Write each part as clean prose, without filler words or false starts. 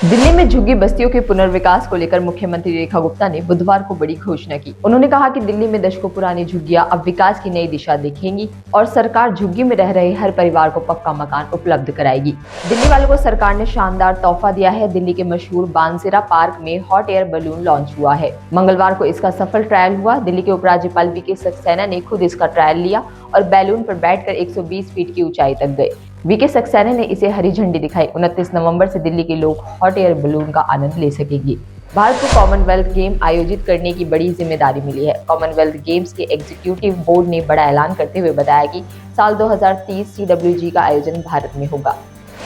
दिल्ली में झुग्गी बस्तियों के पुनर्विकास को लेकर मुख्यमंत्री रेखा गुप्ता ने बुधवार को बड़ी घोषणा की। उन्होंने कहा कि दिल्ली में दशकों पुरानी झुग्गियां अब विकास की नई दिशा दिखेंगी और सरकार झुग्गी में रह रहे हर परिवार को पक्का मकान उपलब्ध कराएगी। दिल्ली वालों को सरकार ने शानदार तोहफा दिया है। दिल्ली के मशहूर बानसीरा पार्क में हॉट एयर बलून लॉन्च हुआ है। मंगलवार को इसका सफल ट्रायल हुआ। दिल्ली के उपराज्यपाल वीके सक्सेना ने खुद इसका ट्रायल लिया और बैलून पर बैठकर 120 फीट की ऊंचाई तक गए। वीके सक्सेना ने इसे हरी झंडी दिखाई। 29 नवंबर से दिल्ली के लोग हॉट एयर बलून का आनंद ले सकेंगे। भारत को कॉमनवेल्थ गेम आयोजित करने की बड़ी जिम्मेदारी मिली है। कॉमनवेल्थ गेम्स के एग्जीक्यूटिव बोर्ड ने बड़ा ऐलान करते हुए बताया कि साल 2030 CWG का आयोजन भारत में होगा।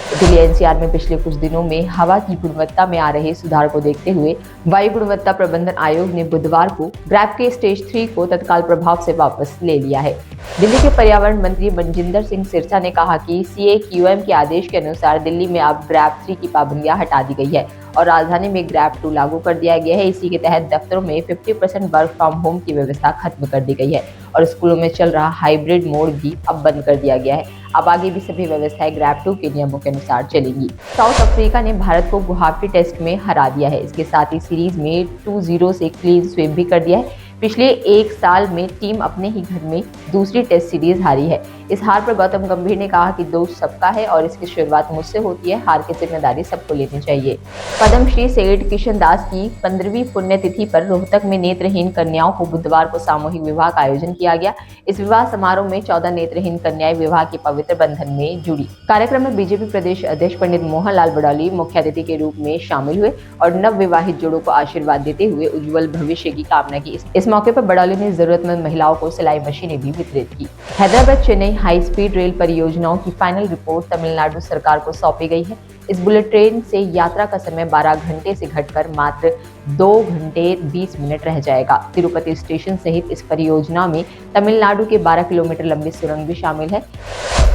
दिल्ली NCR में पिछले कुछ दिनों में हवा की गुणवत्ता में आ रहे सुधार को देखते हुए वायु गुणवत्ता प्रबंधन आयोग ने बुधवार को ग्रैप के स्टेज 3 को तत्काल प्रभाव से वापस ले लिया है। दिल्ली के पर्यावरण मंत्री मनजिंदर सिंह सिरसा ने कहा कि CAQM के आदेश के अनुसार दिल्ली में अब ग्रैप 3 की पाबंदियां हटा दी गई है और राजधानी में ग्रैप 2 लागू कर दिया गया है। इसी के तहत दफ्तरों में 50% वर्क फ्रॉम होम की व्यवस्था खत्म कर दी गई है और स्कूलों में चल रहा हाइब्रिड मोड भी अब बंद कर दिया गया है। अब आगे भी सभी व्यवस्थाएं ग्रैप 2 के नियमों के अनुसार चलेंगी। साउथ अफ्रीका ने भारत को गुवाहाटी टेस्ट में हरा दिया है। इसके साथ ही सीरीज में 2-0 से क्लीन स्वीप भी कर दिया है। पिछले एक साल में टीम अपने ही घर में दूसरी टेस्ट सीरीज हारी है। इस हार पर गौतम गंभीर ने कहा कि दोष सबका है और इसकी शुरुआत मुझसे होती है। हार की जिम्मेदारी सबको लेनी चाहिए। पद्मश्री सेठ किशन दास की 15वीं पुण्यतिथि पर रोहतक में नेत्रहीन कन्याओं को बुधवार को सामूहिक विवाह का आयोजन किया गया। इस विवाह समारोह में 14 नेत्रहीन कन्याएं विवाह के पवित्र बंधन में जुड़ी। कार्यक्रम में बीजेपी प्रदेश अध्यक्ष पंडित मोहन लाल बड़ौली मुख्य अतिथि के रूप में शामिल हुए और नव विवाहित जोड़ों को आशीर्वाद देते हुए उज्जवल भविष्य की कामना की। इस मौके पर बड़ौली ने जरूरतमंद महिलाओं को सिलाई मशीनें भी वितरित की। Hyderabad Chennai high speed rail परियोजनाओं की फाइनल रिपोर्ट तमिलनाडु सरकार को सौंपी गई है। इस बुलेट ट्रेन से यात्रा का समय 12 घंटे से घटकर मात्र 2 घंटे 20 मिनट रह जाएगा। तिरुपति स्टेशन सहित इस परियोजना में तमिलनाडु के 12 किलोमीटर लंबी सुरंग भी शामिल है।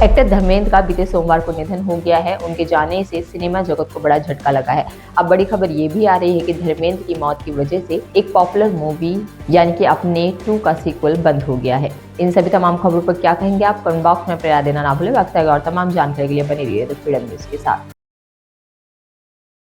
एक्टर धर्मेंद्र का बीते सोमवार को निधन हो गया है। उनके जाने से सिनेमा जगत को बड़ा झटका लगा है। अब बड़ी खबर ये भी आ रही है कि धर्मेंद्र की मौत की वजह से एक पॉपुलर मूवी यानी कि अपने 2 का सीक्वल बंद हो गया है। इन सभी तमाम खबरों पर क्या कहेंगे आप? कमेंट बॉक्स में अपनी राय देना ना भूलें। वक्त और तमाम जानकारी के लिए बने रहिए द फ्रीडम न्यूज़ के साथ।